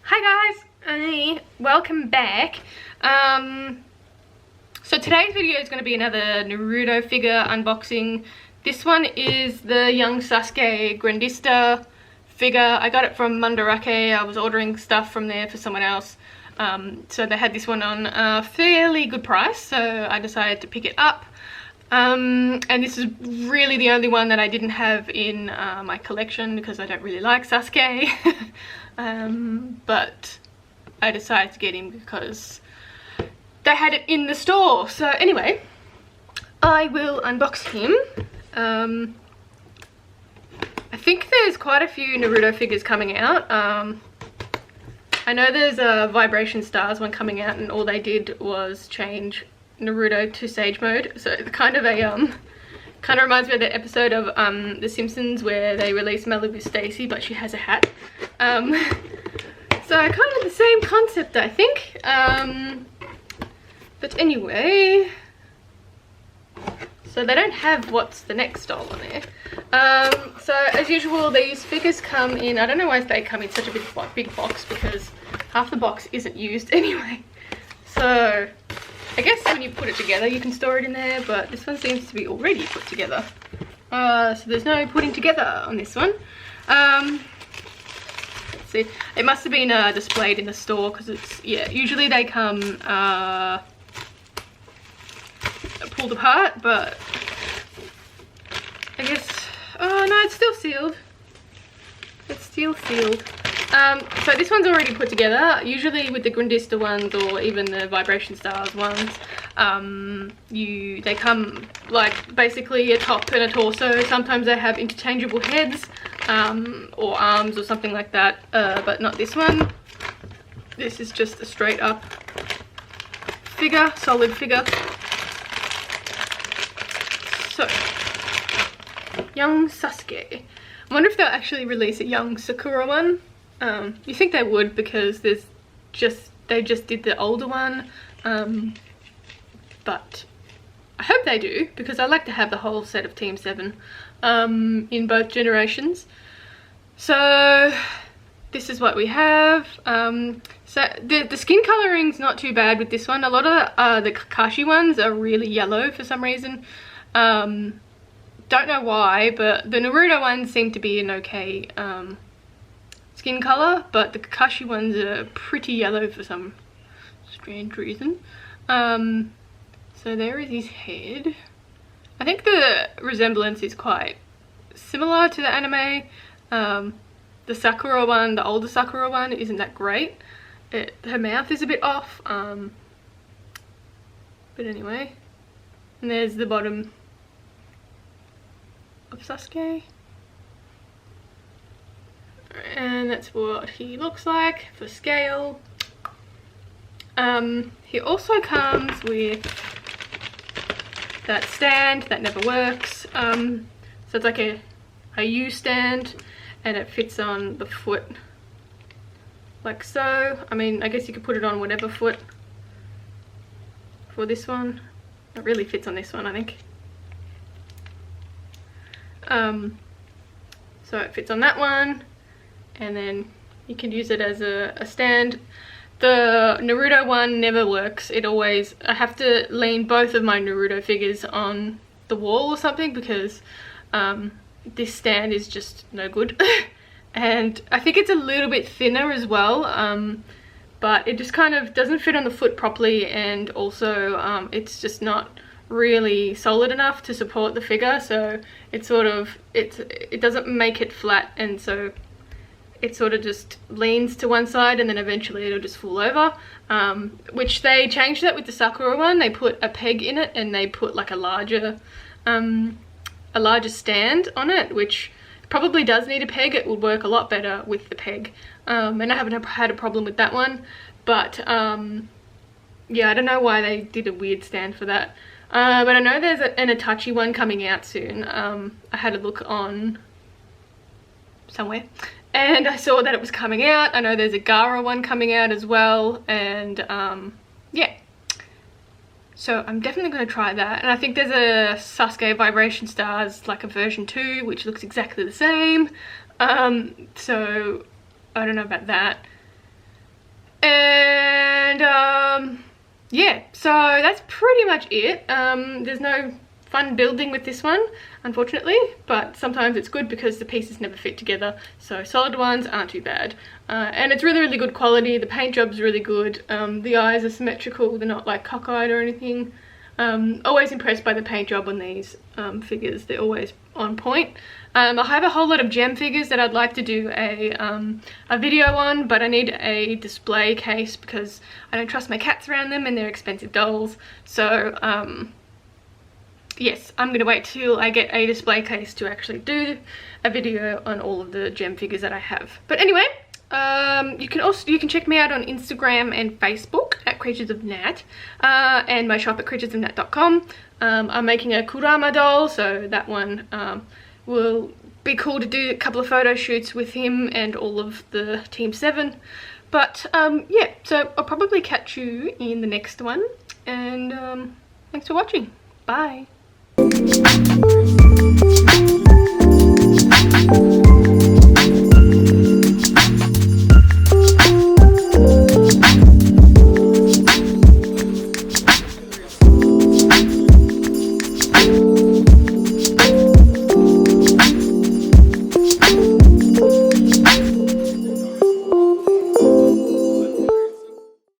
Hi guys, welcome back. So today's video is going to be another Naruto figure unboxing. This one is the young Sasuke Grandista figure. I got it from Mandarake. I was ordering stuff from there for someone else. So they had this one on a fairly good price, so I decided to pick it up. And this is really the only one that I didn't have in my collection because I don't really like Sasuke. But I decided to get him because they had it in the store. So anyway, I will unbox him. I think there's quite a few Naruto figures coming out. I know there's a Vibration Stars one coming out, and all they did was change Naruto to Sage mode. So it's kind of reminds me of the episode of The Simpsons where they release Malibu Stacy, but she has a hat. So kind of the same concept, I think. But anyway, so they don't have what's the next doll on there. So as usual, these figures come in, I don't know why they come in such a big box, because half the box isn't used anyway. So I guess when you put it together you can store it in there, but this one seems to be already put together. So there's no putting together on this one. Let's see, it must have been displayed in the store, because it's, yeah, usually they come pulled apart, but I guess, oh no, it's still sealed. It's still sealed. So this one's already put together. Usually with the Grandista ones, or even the Vibration Stars ones, they come like basically a top and a torso. Sometimes they have interchangeable heads or arms or something like that, but not this one. This is just a straight up figure, solid figure. So, young Sasuke. I wonder if they'll actually release a young Sakura one. You think they would, because they just did the older one, but I hope they do, because I like to have the whole set of Team 7 in both generations. So this is what we have. So the skin coloring's not too bad with this one. A lot of the Kakashi ones are really yellow for some reason. Don't know why, but the Naruto ones seem to be an okay skin color, but the Kakashi ones are pretty yellow for some strange reason. So there is his head. I think the resemblance is quite similar to the anime. The Sakura one, the older Sakura one, isn't that great. Her mouth is a bit off, but anyway. And there's the bottom of Sasuke. And that's what he looks like for scale. He also comes with that stand that never works. So it's like a U stand, and it fits on the foot like so. I mean, I guess you could put it on whatever foot for this one. It really fits on this one, I think. So it fits on that one, and then you can use it as a stand. The Naruto one never works. I have to lean both of my Naruto figures on the wall or something, because this stand is just no good. And I think it's a little bit thinner as well, but it just kind of doesn't fit on the foot properly, and also it's just not really solid enough to support the figure, so it doesn't make it flat, and so it sort of just leans to one side, and then eventually it'll just fall over. Which they changed that with the Sakura one. They put a peg in it, and they put like a larger stand on it, which probably does need a peg. It would work a lot better with the peg, and I haven't had a problem with that one, but yeah, I don't know why they did a weird stand for that. But I know there's an Itachi one coming out soon. I had a look on somewhere, and I saw that it was coming out. I know there's a Gaara one coming out as well, and yeah. So I'm definitely going to try that. And I think there's a Sasuke Vibration Stars, like a version 2, which looks exactly the same. So I don't know about that. And yeah, so that's pretty much it. There's no fun building with this one, unfortunately, but sometimes it's good because the pieces never fit together, so solid ones aren't too bad. And it's really, really good quality. The paint job's really good. The eyes are symmetrical, they're not like cockeyed or anything. Always impressed by the paint job on these figures. They're always on point. I have a whole lot of gem figures that I'd like to do a video on, but I need a display case because I don't trust my cats around them and they're expensive dolls. So yes, I'm gonna wait till I get a display case to actually do a video on all of the gem figures that I have. But anyway, you can check me out on Instagram and Facebook at Creatures of Nat, and my shop at creaturesofnat.com. I'm making a Kurama doll, so that one will be cool to do a couple of photo shoots with him and all of the Team 7. But yeah, so I'll probably catch you in the next one, and thanks for watching. Bye.